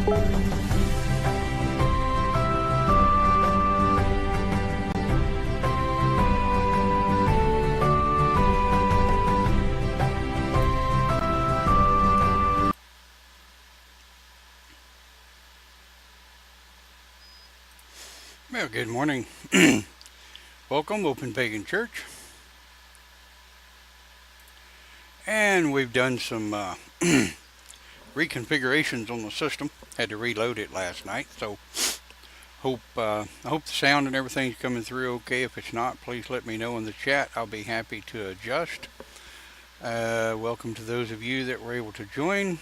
Well, good morning. Welcome, Open Pagan Church. And we've done some reconfigurations on the system. Had to reload it last night, so I hope the sound and everything's coming through okay. If it's not, please let me know in the chat. I'll be happy to adjust. Welcome to those of you that were able to join.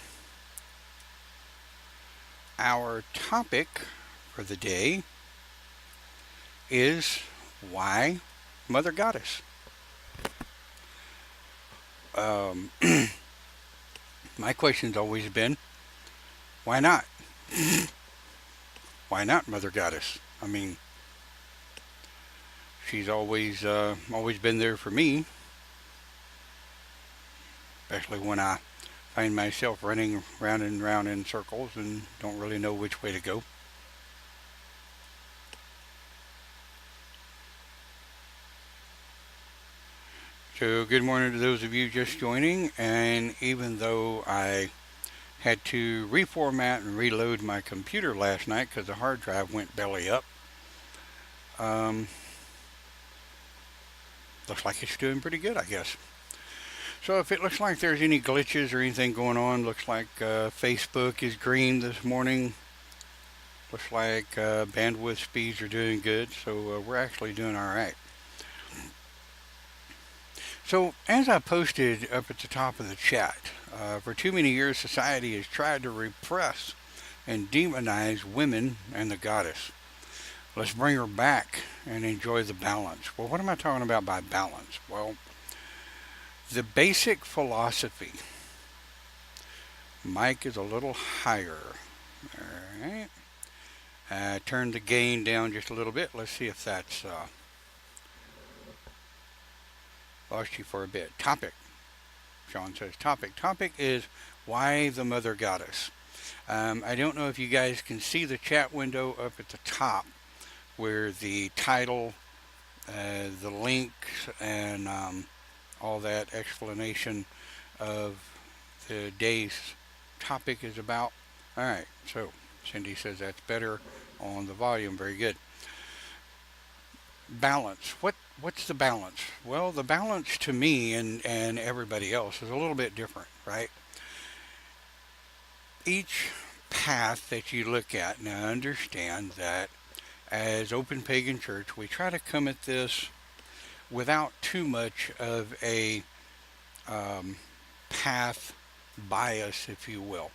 Our topic for the day is why Mother Goddess. My question's always been, why not? Why not Mother Goddess? I mean, she's always been there for me, especially when I find myself running round and round in circles and don't really know which way to go. So good morning to those of you just joining, and even though I had to reformat and reload my computer last night because the hard drive went belly up, looks like it's doing pretty good, I guess. So if it looks like there's any glitches or anything going on, looks like Facebook is green this morning. Looks like bandwidth speeds are doing good, so we're actually doing all right. So, as I posted up at the top of the chat, for too many years society has tried to repress and demonize women and the goddess. Let's bring her back and enjoy the balance. Well, what am I talking about by balance? Well, the basic philosophy. Mic is a little higher. All right. Turn the gain down just a little bit. Let's see if that's... Lost you for a bit. Topic. Sean says topic. Topic is why the Mother Goddess. I don't know if you guys can see the chat window up at the top where the title, the links, and all that explanation of the day's topic is about. All right. So Cindy says that's better on the volume. Very good. Balance. What's the balance? Well, the balance to me and everybody else is a little bit different, right? Each path that you look at, now understand that as Open Pagan Church, we try to come at this without too much of a path bias, if you will.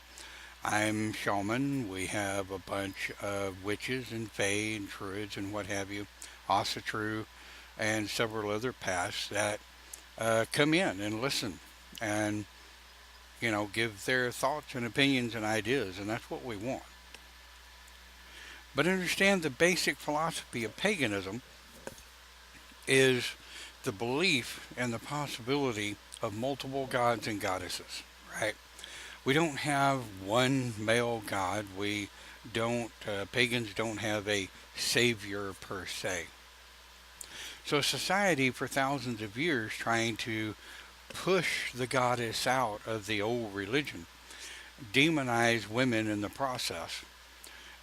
I'm shaman. We have a bunch of witches and fae and druids and what have you, Asatru, and several other paths that come in and listen and, give their thoughts and opinions and ideas, and that's what we want. But understand the basic philosophy of paganism is the belief and the possibility of multiple gods and goddesses, right? We don't have one male god. Pagans don't have a savior per se. So society for thousands of years trying to push the goddess out of the old religion, demonize women in the process.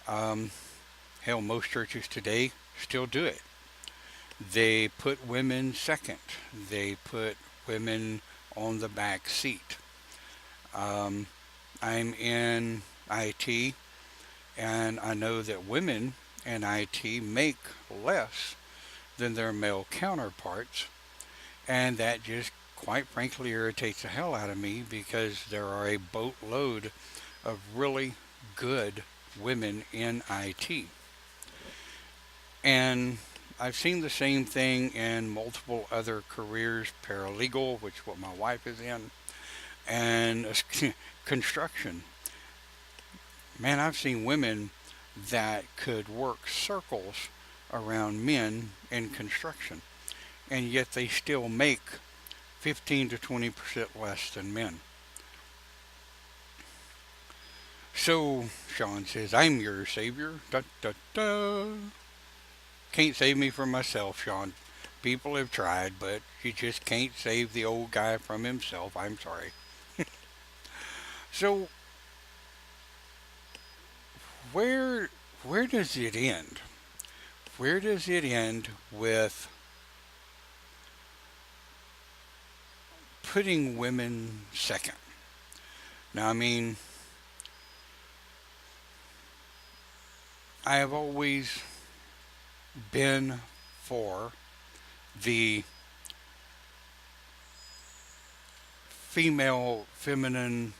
Hell, most churches today still do it. They put women second. They put women on the back seat. I'm in IT, and I know that women in IT make less than their male counterparts, and that just quite frankly irritates the hell out of me because there are a boatload of really good women in IT. And I've seen the same thing in multiple other careers, paralegal, which is what my wife is in, and construction. Man, I've seen women that could work circles around men in construction, and yet they still make 15 to 20% less than men. So Sean says, I'm your savior. Da, da, da. Can't save me from myself, Sean. People have tried, but you just can't save the old guy from himself. I'm sorry. So where where does it end? Where does it end with putting women second? Now, I mean, I have always been for the female, feminine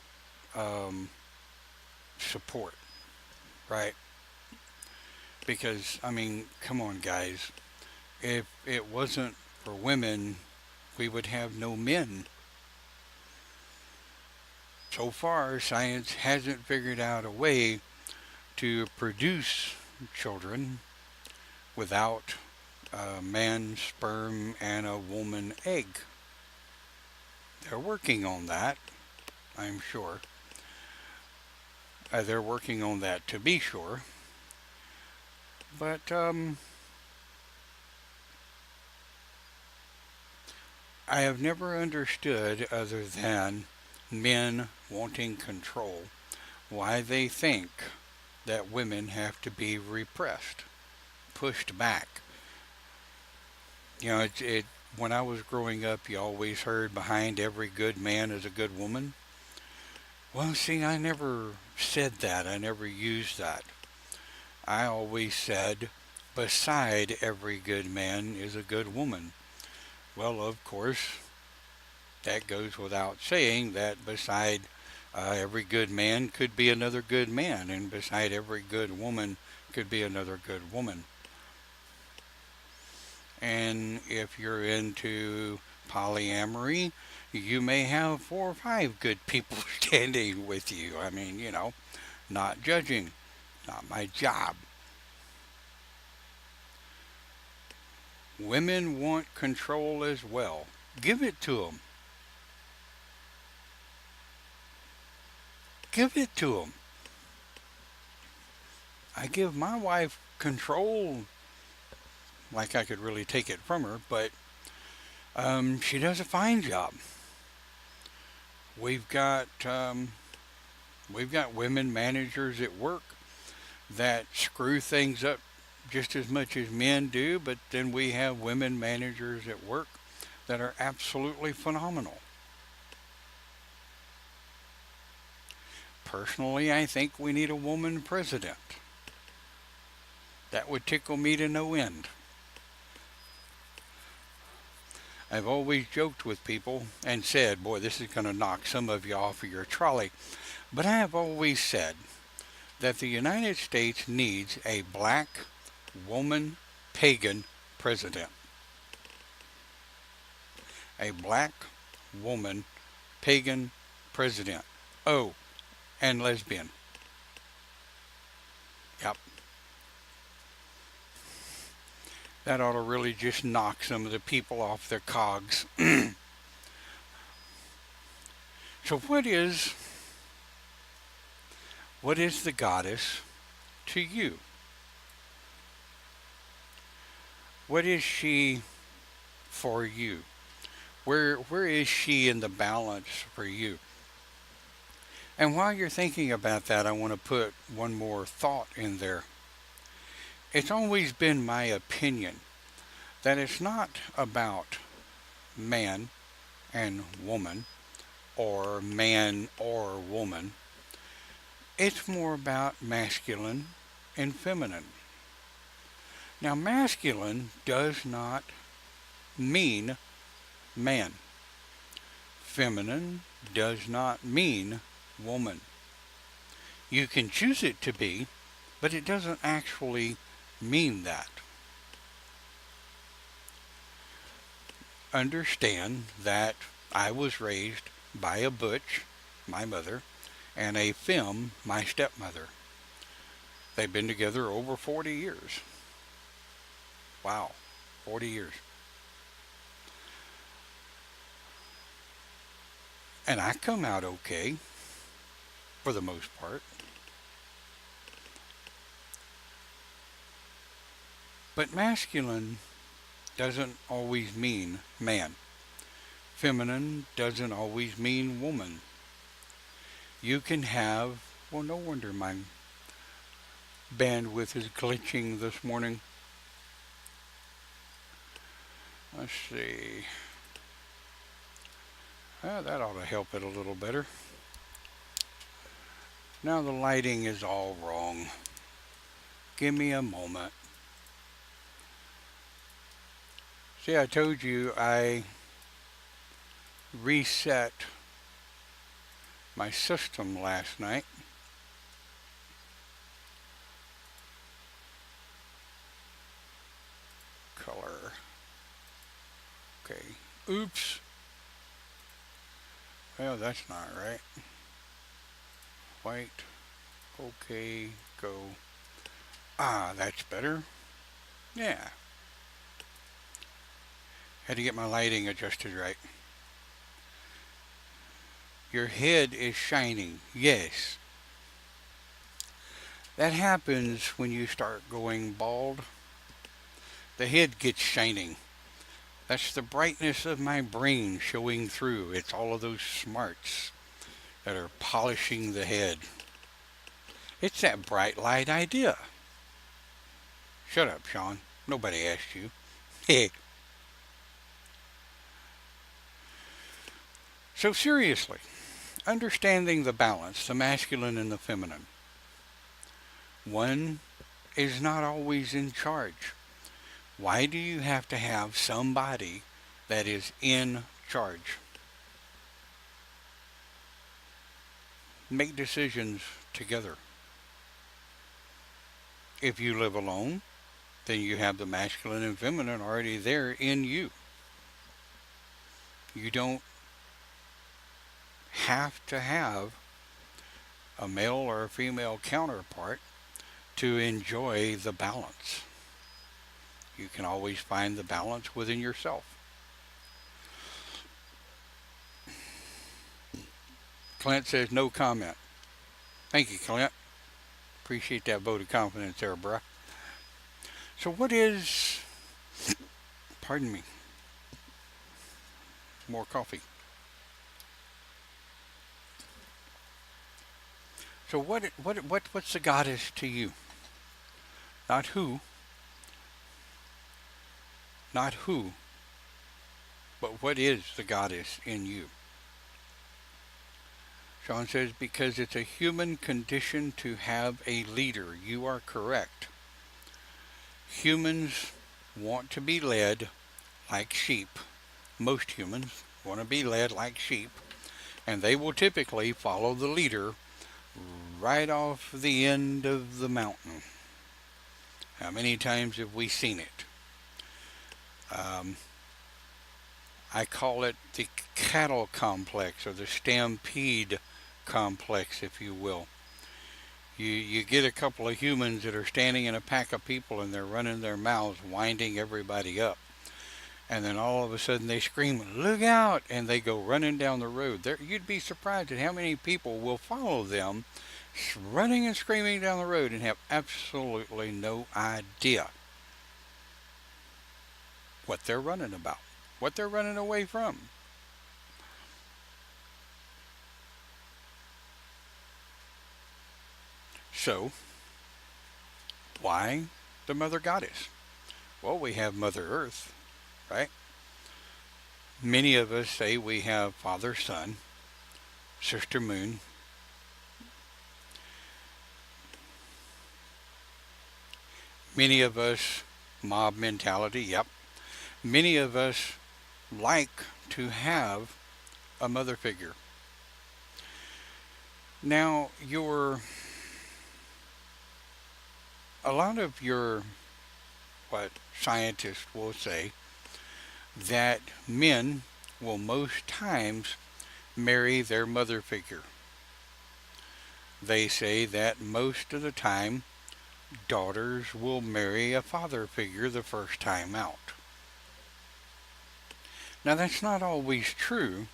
um, support, right? Because, I mean, come on, guys. If it wasn't for women, we would have no men. So far, science hasn't figured out a way to produce children without a man's sperm and a woman egg. They're working on that, I'm sure. They're working on that to be sure. But I have never understood, other than men wanting control, why they think that women have to be repressed, pushed back. You know, when I was growing up, you always heard behind every good man is a good woman. Well, see, I never said that. I never used that. I always said, beside every good man is a good woman. Well, of course, that goes without saying that beside every good man could be another good man, and beside every good woman could be another good woman. And if you're into polyamory, you may have 4 or 5 good people standing with you. I mean, not judging, not my job. Women want control as well. Give it to them. Give it to them. I give my wife control like I could really take it from her, but she does a fine job. We've got we've got women managers at work that screw things up just as much as men do, but then we have women managers at work that are absolutely phenomenal. Personally, I think we need a woman president. That would tickle me to no end. I've always joked with people and said, boy, this is going to knock some of you off of your trolley, but I have always said that the United States needs a black woman pagan president. A black woman pagan president. Oh, and lesbian. Yep. That ought to really just knock some of the people off their cogs. So what is the goddess to you? What is she for you? Where is she in the balance for you? And while you're thinking about that, I want to put one more thought in there. It's always been my opinion that it's not about man and woman or man or woman. It's more about masculine and feminine. Now, masculine does not mean man. Feminine does not mean woman. You can choose it to be, but it doesn't actually mean that. Understand that I was raised by a butch, my mother, and a femme, my stepmother. They've been together over 40 years. Wow, 40 years. And I come out okay, for the most part. But masculine doesn't always mean man. Feminine doesn't always mean woman. You can have, well, no wonder my bandwidth is glitching this morning. Let's see. That ought to help it a little better. Now the lighting is all wrong. Give me a moment. See, I told you I reset my system last night. Color. Okay. Oops. Well, that's not right. White. Okay. Go. Ah, that's better. Yeah. Had to get my lighting adjusted right. Your head is shining. Yes. That happens when you start going bald. The head gets shining. That's the brightness of my brain showing through. It's all of those smarts that are polishing the head. It's that bright light idea. Shut up, Sean. Nobody asked you. Hey. So seriously, understanding the balance, the masculine and the feminine. One is not always in charge. Why do you have to have somebody that is in charge? Make decisions together. If you live alone, then you have the masculine and feminine already there in you. You don't have to have a male or a female counterpart to enjoy the balance. You can always find the balance within yourself. Clint says no comment. Thank you, Clint. Appreciate that vote of confidence there, bruh. So what is, pardon me, more coffee. So what's the goddess to you? Not who, but what is the goddess in you? Sean says, because it's a human condition to have a leader. You are correct. Humans want to be led like sheep. Most humans want to be led like sheep, and they will typically follow the leader right off the end of the mountain. How many times have we seen it? I call it the cattle complex, or the stampede complex, if you will. You get a couple of humans that are standing in a pack of people and they're running their mouths, winding everybody up. And then all of a sudden they scream, "Look out!" and they go running down the road. You'd be surprised at how many people will follow them running and screaming down the road and have absolutely no idea what they're running about, what they're running away from. So, why the Mother Goddess? Well, we have Mother Earth, right? Many of us say we have Father Sun, Sister Moon. Many of us, mob mentality, yep. Many of us like to have a mother figure. Now, a lot of your, what scientists will say, that men will most times marry their mother figure. They say that most of the time, daughters will marry a father figure the first time out. Now, that's not always true,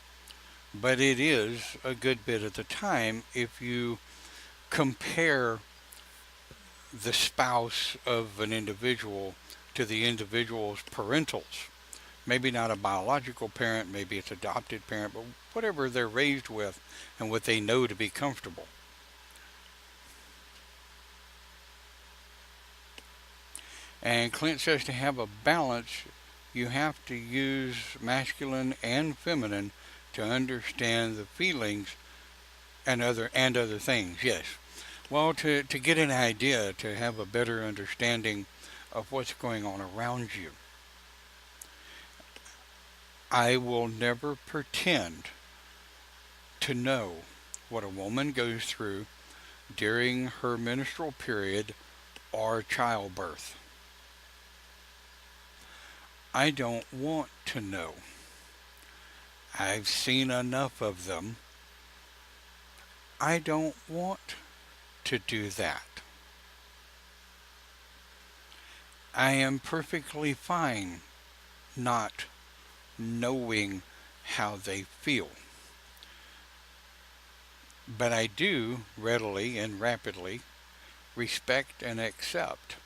but it is a good bit of the time if you compare the spouse of an individual to the individual's parentals. Maybe not a biological parent, maybe it's adopted parent, but whatever they're raised with and what they know to be comfortable. And Clint says to have a balance, you have to use masculine and feminine to understand the feelings and other things. Yes. Well, to get an idea, to have a better understanding of what's going on around you. I will never pretend to know what a woman goes through during her menstrual period or childbirth. I don't want to know. I've seen enough of them. I don't want to do that. I am perfectly fine not knowing how they feel. But I do readily and rapidly respect and accept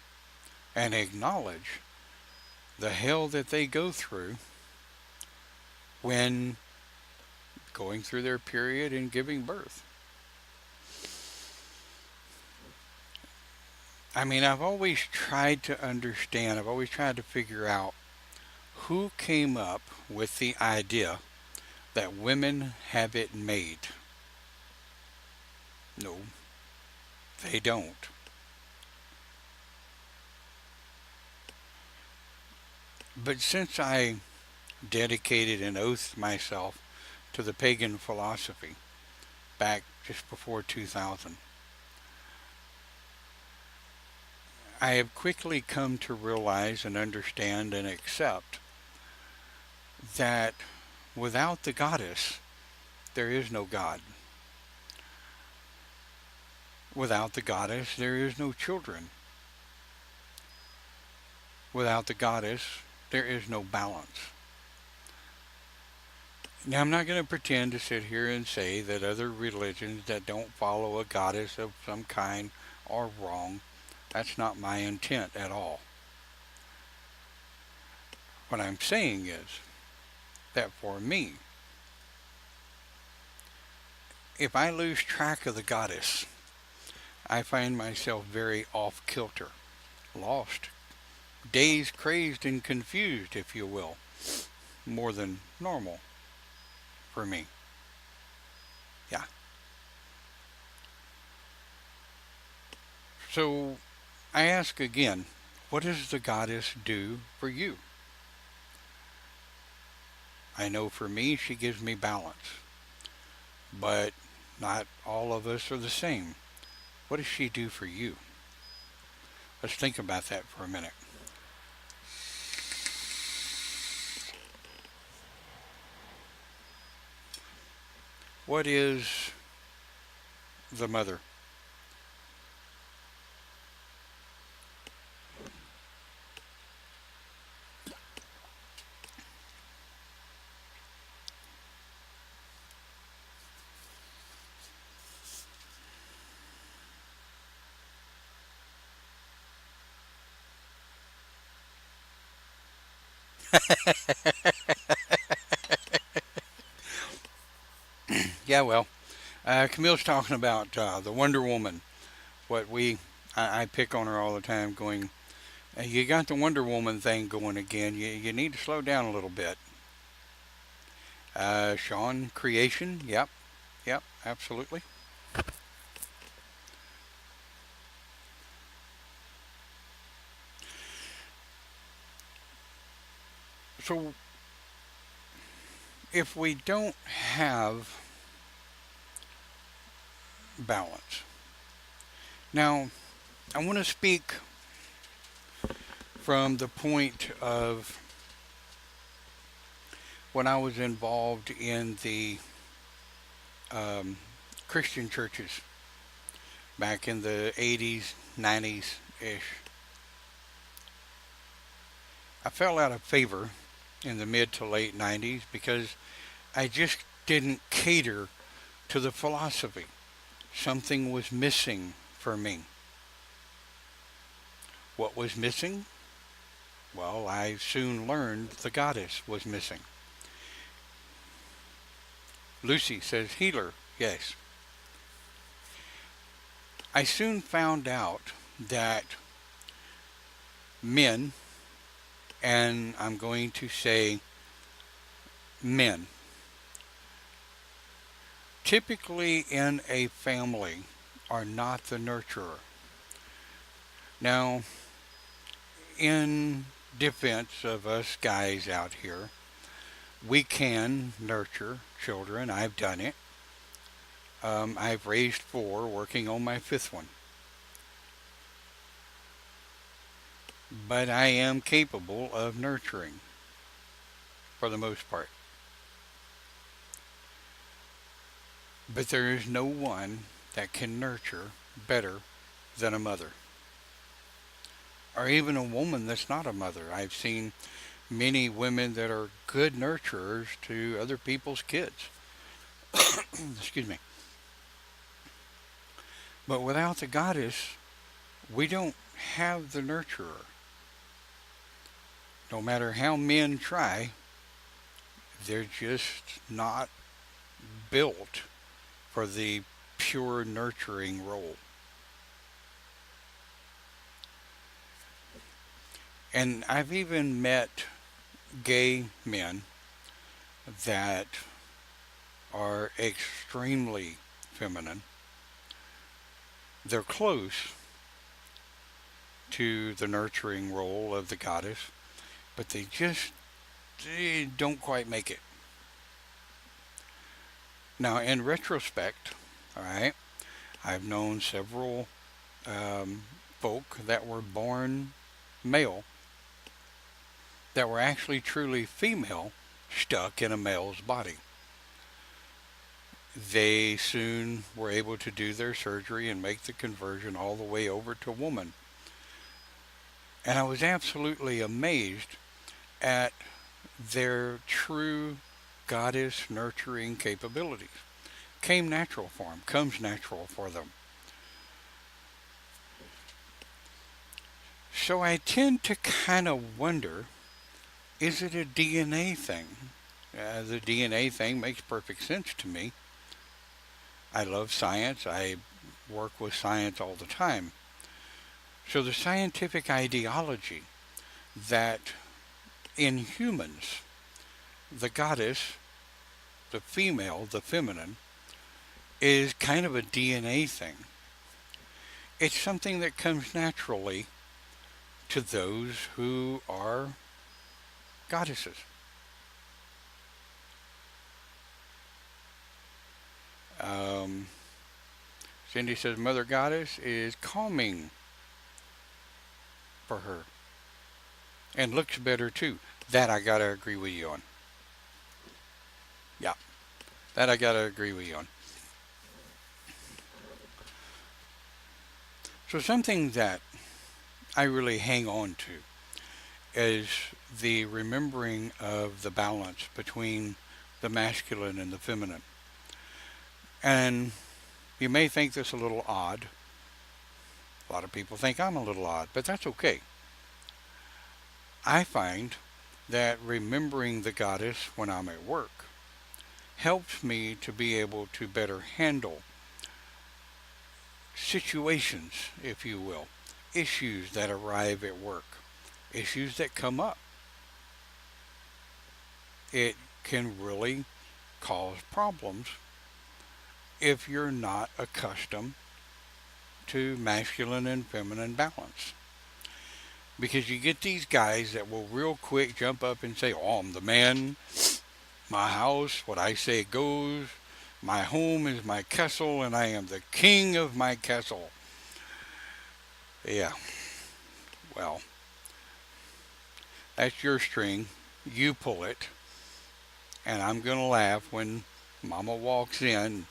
and acknowledge the hell that they go through when going through their period and giving birth. I mean, I've always tried to understand, I've always tried to figure out who came up with the idea that women have it made. No, they don't. But since I dedicated and oathed myself to the pagan philosophy back just before 2000, I have quickly come to realize and understand and accept that without the goddess, there is no God. Without the goddess, there is no children. Without the goddess, there is no balance. Now, I'm not going to pretend to sit here and say that other religions that don't follow a goddess of some kind are wrong. That's not my intent at all. What I'm saying is that for me, if I lose track of the goddess, I find myself very off kilter, lost, dazed, crazed, and confused, if you will, more than normal for me. Yeah. So I ask again, what does the goddess do for you? I know for me, she gives me balance, but not all of us are the same. What does she do for you? Let's think about that for a minute. What is the mother? Yeah, well, Camille's talking about the Wonder Woman. I pick on her all the time, going, you got the Wonder Woman thing going again. You need to slow down a little bit. Sean, creation. Yep, yep, absolutely. So, if we don't have balance, now I want to speak from the point of when I was involved in the um, Christian churches back in the 80s, 90s ish. I fell out of favor in the mid to late 90s because I just didn't cater to the philosophy. Something was missing for me. What was missing? Well, I soon learned the goddess was missing. Lucy says, healer, yes. I soon found out that men, and I'm going to say men, typically in a family are not the nurturer. Now, in defense of us guys out here, we can nurture children. I've done it. I've raised four, working on my fifth one. But I am capable of nurturing for the most part. But there is no one that can nurture better than a mother, or even a woman that's not a mother. I've seen many women that are good nurturers to other people's kids. Excuse me. But without the goddess, we don't have the nurturer. No matter how men try, they're just not built for the pure nurturing role. And I've even met gay men that are extremely feminine. They're close to the nurturing role of the goddess, but they don't quite make it. Now, in retrospect, all right, I've known several folk that were born male that were actually truly female stuck in a male's body. They soon were able to do their surgery and make the conversion all the way over to woman. And I was absolutely amazed at their true goddess nurturing capabilities. Came natural for them, comes natural for them. So I tend to kind of wonder, is it a DNA thing? The DNA thing makes perfect sense to me. I love science. I work with science all the time. So the scientific ideology that in humans, the goddess, the female, the feminine, is kind of a DNA thing. It's something that comes naturally to those who are goddesses. Um, Cindy says Mother Goddess is calming for her and looks better too. That I gotta agree with you on. Yeah, that I gotta agree with you on. So something that I really hang on to is the remembering of the balance between the masculine and the feminine. And you may think this a little odd. A lot of people think I'm a little odd, but that's okay. I find that remembering the goddess when I'm at work helps me to be able to better handle situations, if you will, issues that arrive at work, issues that come up. It can really cause problems if you're not accustomed to masculine and feminine balance. Because you get these guys that will real quick jump up and say, oh, I'm the man, my house, what I say goes, my home is my castle, and I am the king of my castle. Yeah, well, that's your string. You pull it. And I'm going to laugh when Mama walks in,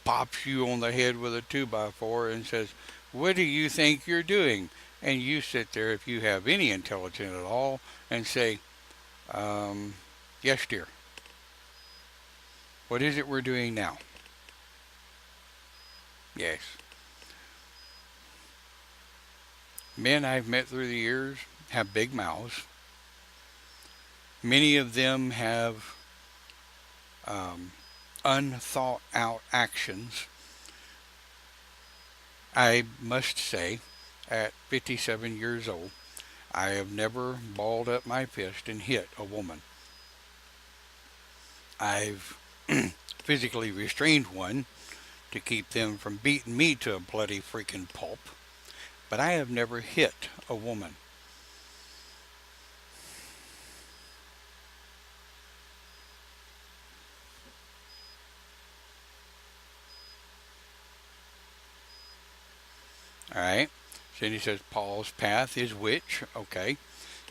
pops you on the head with a 2x4 and says, what do you think you're doing? And you sit there, if you have any intelligence at all, and say, yes, dear. What is it we're doing now? Yes. Men I've met through the years have big mouths. Many of them have um, unthought out actions. I must say, at 57 years old, I have never balled up my fist and hit a woman. I've physically restrained one to keep them from beating me to a bloody freaking pulp, but I have never hit a woman. All right. So then he says Paul's path is witch, okay,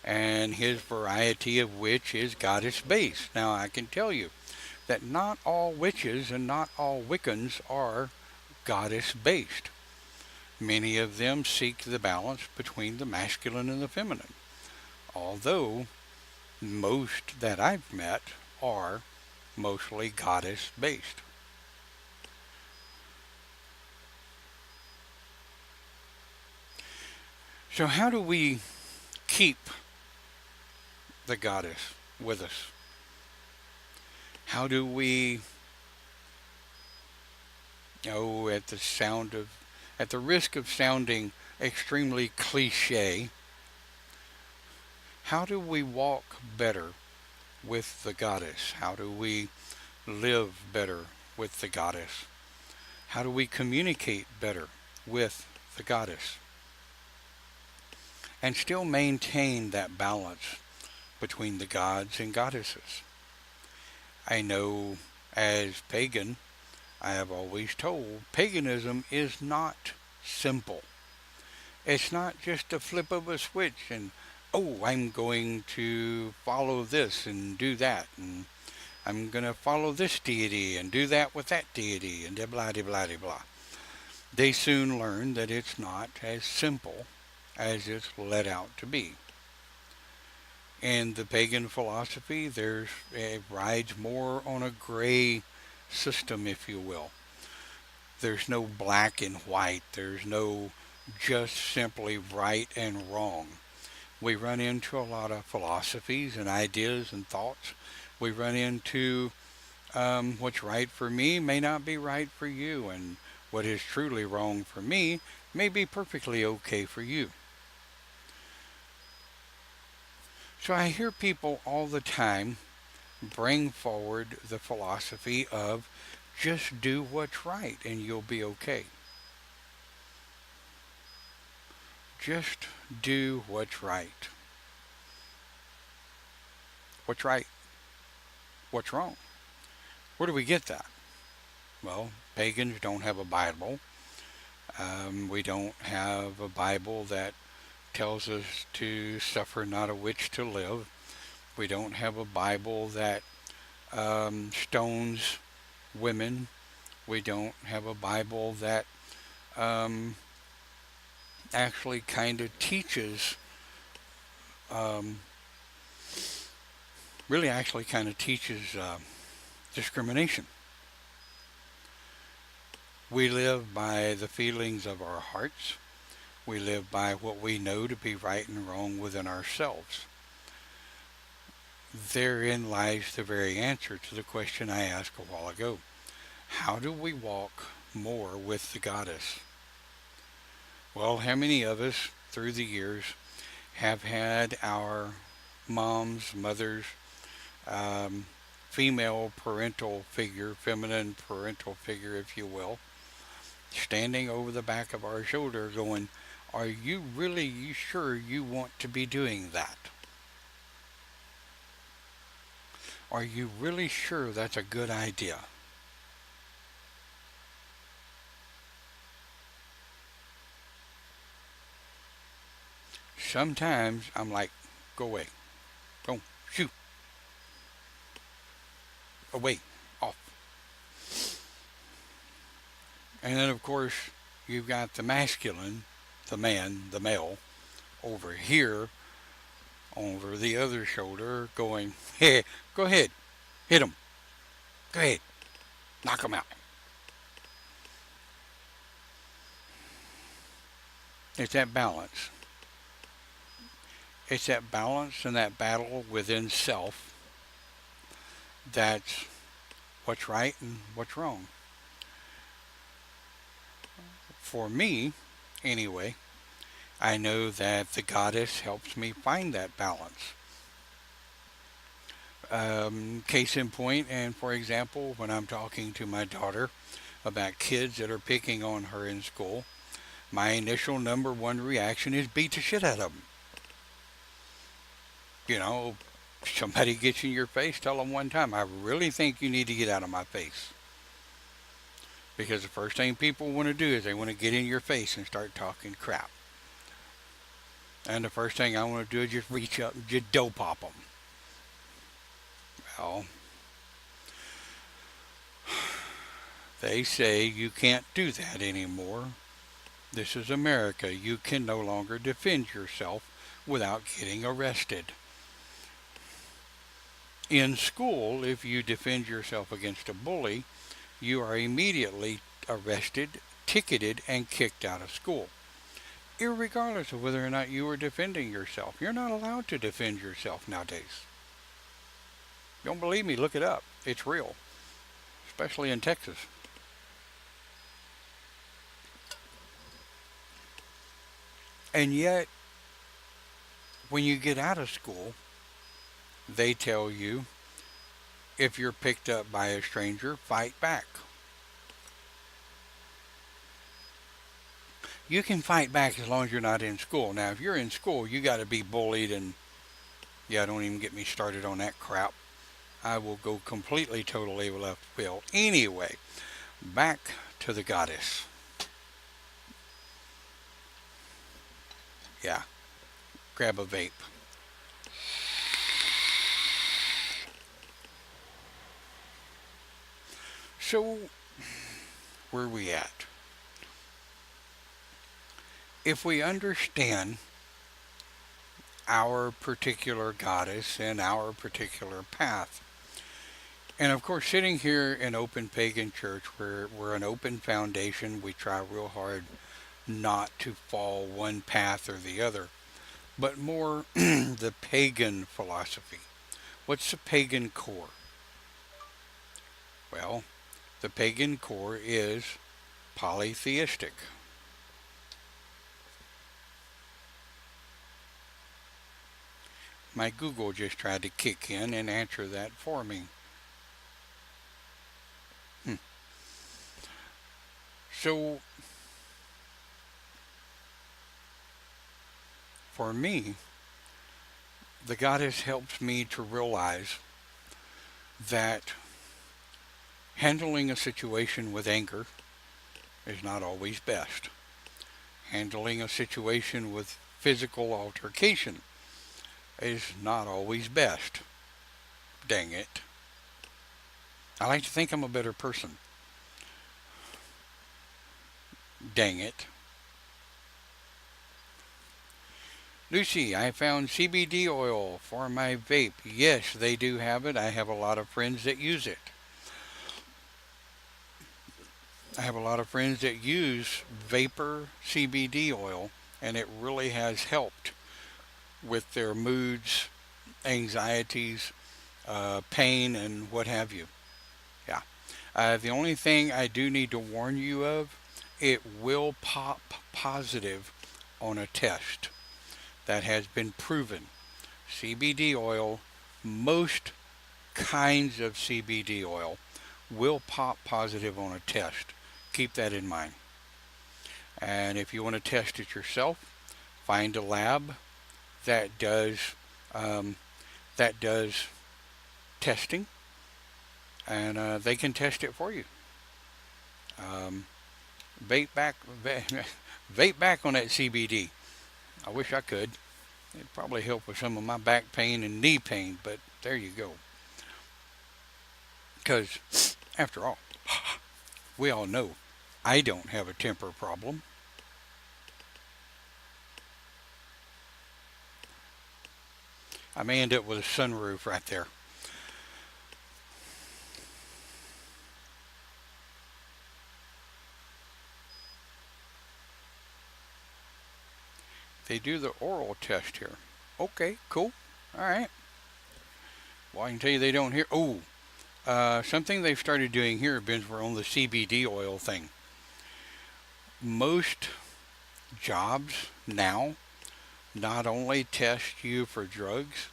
and his variety of witch is goddess based. Now I can tell you that not all witches and not all Wiccans are goddess based. Many of them seek the balance between the masculine and the feminine, although most that I've met are mostly goddess based. So, how do we keep the goddess with us? How do we, oh, at the risk of sounding extremely cliche, how do we walk better with the goddess? How do we live better with the goddess? How do we communicate better with the goddess? And still maintain that balance between the gods and goddesses. I know as pagan, I have always told paganism is not simple. It's not just a flip of a switch and, oh, I'm going to follow this and do that, and I'm going to follow this deity and do that with that deity, and blah, blah, blah, blah. They soon learn that it's not as simple as it's let out to be. In the pagan philosophy, it rides more on a gray system, if you will. There's no black and white. There's no just simply right and wrong. We run into a lot of philosophies and ideas and thoughts. We run into what's right for me may not be right for you, and what is truly wrong for me may be perfectly okay for you. So I hear people all the time bring forward the philosophy of just do what's right and you'll be okay. Just do what's right. What's right? What's wrong? Where do we get that? Well, pagans don't have a Bible. We don't have a Bible that tells us to suffer not a witch to live. We don't have a Bible that stones women. We don't have a Bible that um, actually kind of teaches, um, really actually kind of teaches discrimination. We live by the feelings of our hearts. We live by what we know to be right and wrong within ourselves. Therein lies the very answer to the question I asked a while ago. How do we walk more with the goddess? Well, how many of us through the years have had our moms, mothers, um, female parental figure, feminine parental figure, if you will, standing over the back of our shoulder going, are you really sure you want to be doing that? Are you really sure that's a good idea? Sometimes I'm like, go away. Go, shoot, away, off. And then, of course, you've got the masculine, the man, the male, over here, over the other shoulder, going, hey, go ahead, hit him. Go ahead, knock him out. It's that balance. It's that balance and that battle within self that's what's right and what's wrong. For me, anyway, I know that the goddess helps me find that balance. Case in point, and for example, when I'm talking to my daughter about kids that are picking on her in school, my initial number one reaction is beat the shit out of them. You know, somebody gets in your face, tell them one time, I really think you need to get out of my face. Because the first thing people want to do is they want to get in your face and start talking crap. And the first thing I want to do is just reach up and just dough pop them. Well, they say you can't do that anymore. This is America. You can no longer defend yourself without getting arrested. In school, if you defend yourself against a bully, you are immediately arrested, ticketed, and kicked out of school, irregardless of whether or not you are defending yourself. You're not allowed to defend yourself nowadays. You don't believe me? Look it up. It's real, especially in Texas. And yet, when you get out of school, they tell you if you're picked up by a stranger, fight back. You can fight back as long as you're not in school. Now, if you're in school, you got to be bullied, and yeah, don't even get me started on that crap. I will go completely, totally left field. Anyway, back to the goddess. Yeah, grab a vape. So, where are we at? If we understand our particular goddess and our particular path, and of course, sitting here in Open Pagan Church, we're an open foundation. We try real hard not to fall one path or the other, but more the pagan philosophy. What's the pagan core? Well, the pagan core is polytheistic. My Google just tried to kick in and answer that for me. Hmm. So, for me, the goddess helps me to realize that handling a situation with anger is not always best. Handling a situation with physical altercation is not always best. Dang it. I like to think I'm a better person. Dang it. Lucy, I found CBD oil for my vape. Yes, they do have it. I have a lot of friends that use it. I have a lot of friends that use vapor CBD oil, and it really has helped with their moods, anxieties, pain, and what have you. Yeah. The only thing I do need to warn you of, it will pop positive on a test that has been proven. CBD oil, most kinds of CBD oil, will pop positive on a test. Keep that in mind. And if you want to test it yourself, find a lab that does um, that does testing, and they can test it for you. Um, vape back, vape back on that CBD. I wish I could. It'd probably help with some of my back pain and knee pain, but there you go. Because, after all, we all know I don't have a temper problem. I may end up with a sunroof right there. They do the oral test here. Okay, cool. All right. Well, I can tell you they don't hear. Oh, something they've started doing here, Ben's, we're on the CBD oil thing. Most jobs now not only test you for drugs,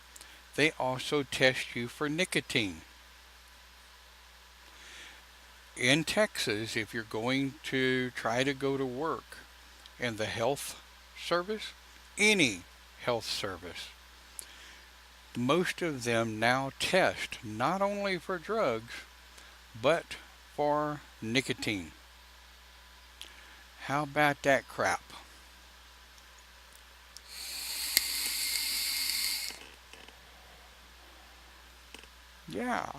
they also test you for nicotine. In Texas, if you're going to try to go to work in the health service, any health service, most of them now test not only for drugs, but for nicotine. How about that crap? Yeah.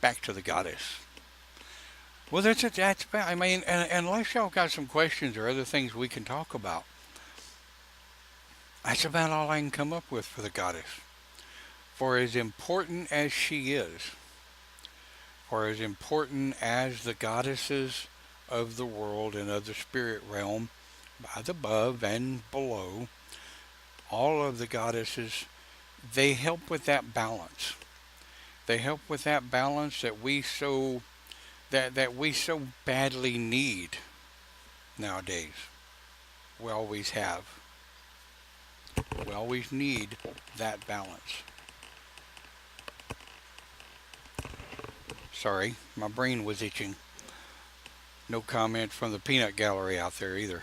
Back to the goddess. Well, that's it. That's I mean, and unless y'all got some questions or other things we can talk about, that's about all I can come up with for the goddess. For as important as she is, for as important as the goddesses of the world and of the spirit realm, by the above and below, all of the goddesses, they help with that balance. They help with that balance that we so badly need nowadays. We always have. We always need that balance. Sorry, my brain was itching. No comment from the peanut gallery out there either.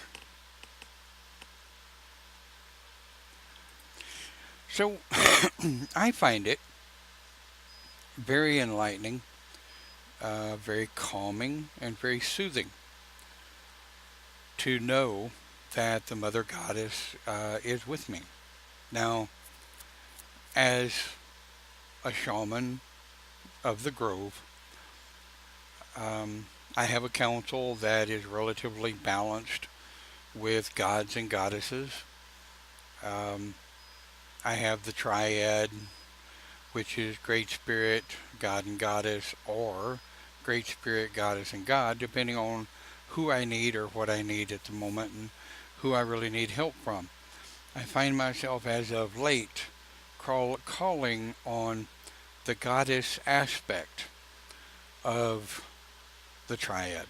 So I find it very enlightening, very calming, and very soothing to know that the Mother Goddess is with me. Now, as a shaman of the Grove, I have a council that is relatively balanced with gods and goddesses. Um, I have the triad, which is Great Spirit, God and Goddess, or Great Spirit, Goddess, and God, depending on who I need or what I need at the moment and who I really need help from. I find myself as of late calling on the goddess aspect of the triad.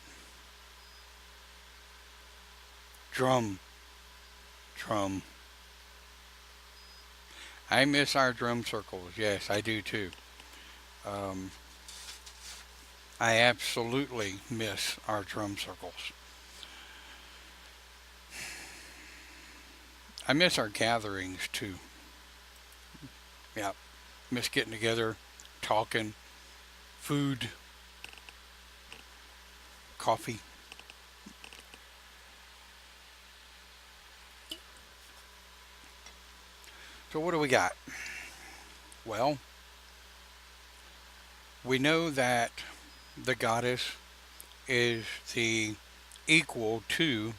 Drum, drum. I miss our drum circles. Yes, I do too. Um, I absolutely miss our drum circles. I miss our gatherings too. Yeah, miss getting together, talking, food, coffee. So what do we got? Well, we know that the goddess is the equal to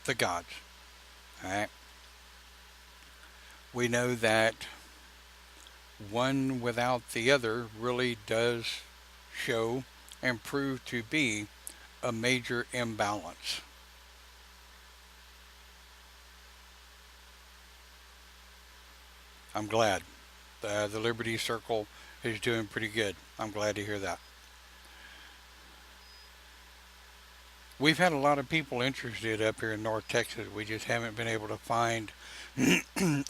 the gods. All right. We know that one without the other really does show and prove to be a major imbalance. I'm glad. The Liberty Circle is doing pretty good. I'm glad to hear that. We've had a lot of people interested up here in North Texas. We just haven't been able to find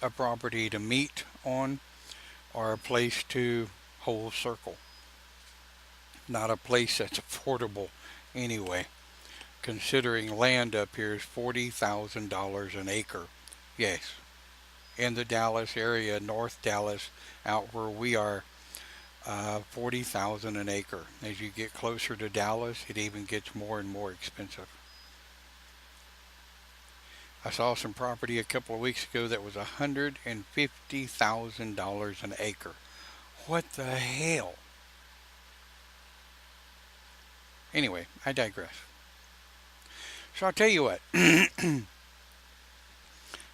a property to meet on or a place to hold circle. Not a place that's affordable anyway, considering land up here is $40,000 an acre. Yes, in the Dallas area, North Dallas, out where we are, 40,000 an acre. As you get closer to Dallas, it even gets more and more expensive. I saw some property a couple of weeks ago that was $150,000 an acre. What the hell? Anyway, I digress. So I'll tell you what,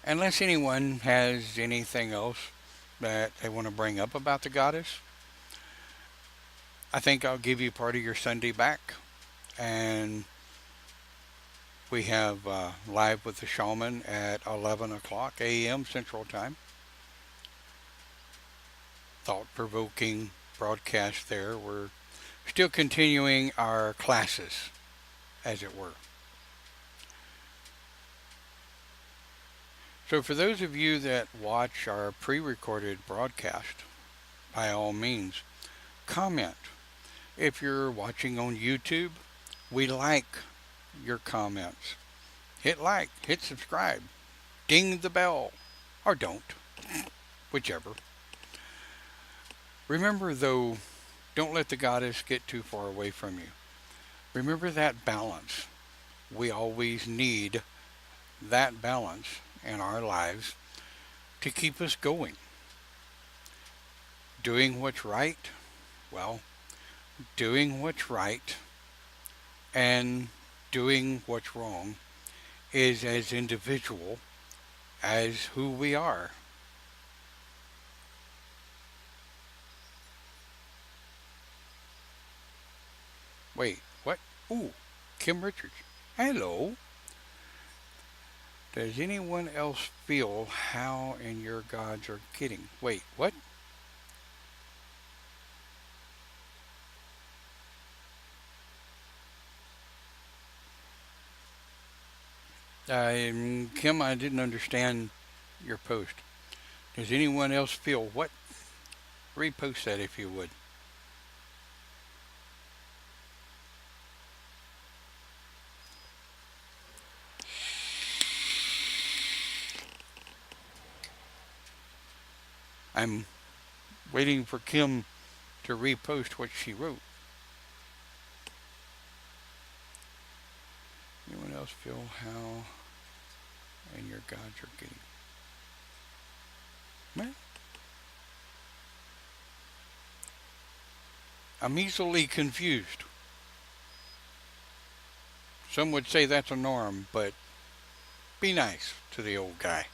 unless anyone has anything else that they want to bring up about the goddess, I think I'll give you part of your Sunday back, and We have Live with the Shaman at 11 o'clock a.m. Central Time. Thought-provoking broadcast there. We're still continuing our classes, as it were. So for those of you that watch our pre-recorded broadcast, by all means, comment. If you're watching on YouTube, we like your comments. Hit like, hit subscribe, ding the bell, or don't, whichever. Remember though, don't let the goddess get too far away from you. Remember that balance. We always need that balance in our lives to keep us going. Doing what's right, well, doing what's right and doing what's wrong is as individual as who we are. Wait, what? Ooh, Kim Richards. Hello. Does anyone else feel how and your gods are getting? Wait, what? Kim, I didn't understand your post. Does anyone else feel what? Repost that if you would. I'm waiting for Kim to repost what she wrote. Anyone else feel how and your gods are getting? Well, I'm easily confused. Some would say that's a norm, but be nice to the old guy.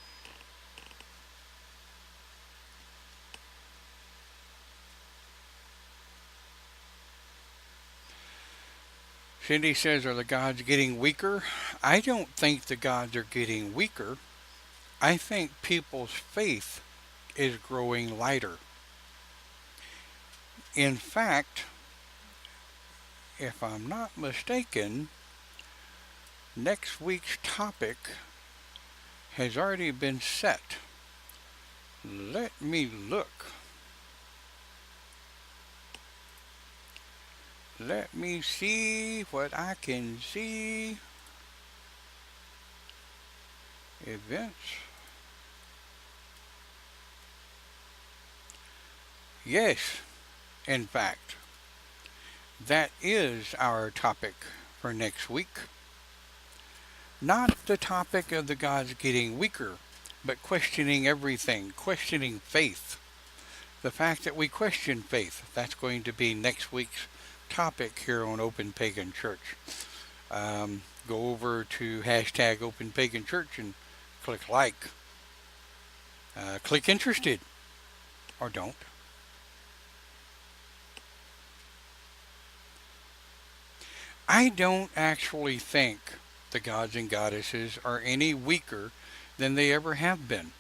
Cindy says, are the gods getting weaker? I don't think the gods are getting weaker. I think people's faith is growing lighter. In fact, if I'm not mistaken, next week's topic has already been set. Let me look. Let me see what I can see. Events. Yes, in fact, that is our topic for next week. Not the topic of the gods getting weaker, but questioning everything, questioning faith. The fact that we question faith, that's going to be next week's topic here on Open Pagan Church. Go over to hashtag Open Pagan Church and click like. Click interested, or don't. I don't actually think the gods and goddesses are any weaker than they ever have been.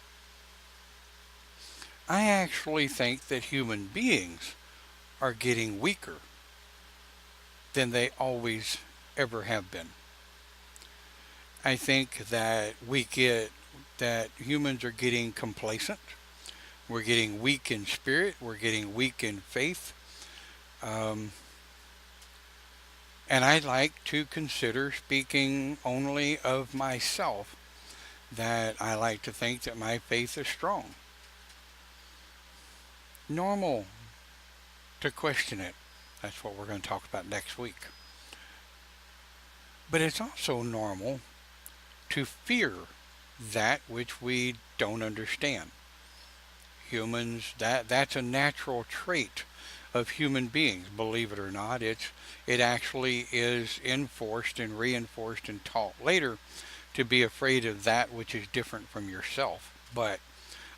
I actually think that human beings are getting weaker than they always ever have been. I think that that humans are getting complacent. We're getting weak in spirit. We're getting weak in faith. And I like to consider, speaking only of myself, that I like to think that my faith is strong. Normal to question it. That's what we're going to talk about next week. But it's also normal to fear that which we don't understand. Humans, that's a natural trait of human beings, believe it or not. It actually is enforced and reinforced and taught later to be afraid of that which is different from yourself. But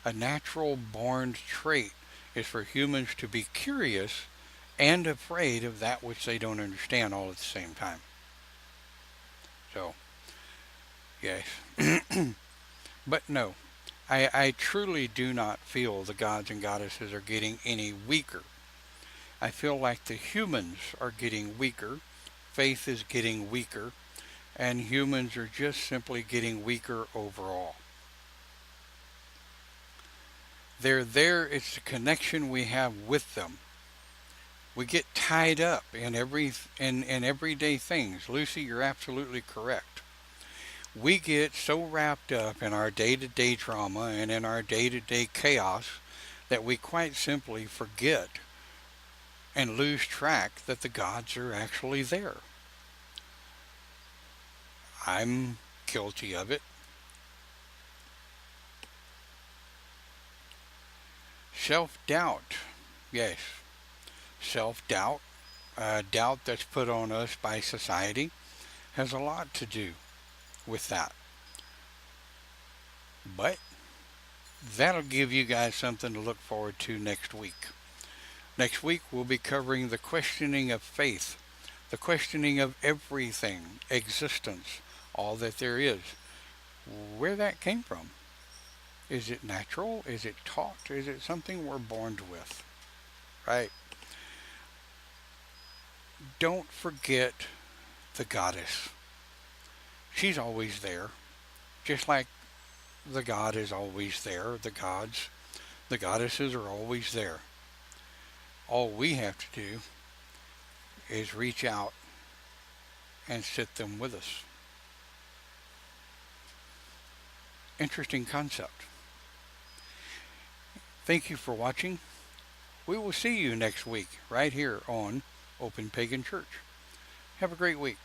a natural born trait is for humans to be curious and afraid of that which they don't understand all at the same time. So, Yes. But no, I truly do not feel the gods and goddesses are getting any weaker. I feel like the humans are getting weaker, faith is getting weaker, and humans are just simply getting weaker overall. They're there, it's the connection we have with them. We get tied up in everyday things. Lucy, you're absolutely correct. We get so wrapped up in our day-to-day drama and in our day-to-day chaos that we quite simply forget and lose track that the gods are actually there. I'm guilty of it. Self-doubt. Yes, self-doubt, doubt that's put on us by society, has a lot to do with that. But that'll give you guys something to look forward to next week. Next week, we'll be covering the questioning of faith, the questioning of everything, existence, all that there is, where that came from. Is it natural? Is it taught? Is it something we're born with? Right? Don't forget the goddess. She's always there, just like the god is always there. The goddesses are always there. All we have to do is reach out and sit them with us. Interesting concept. Thank you for watching. We will see you next week right here on Open Pagan Church. Have a great week.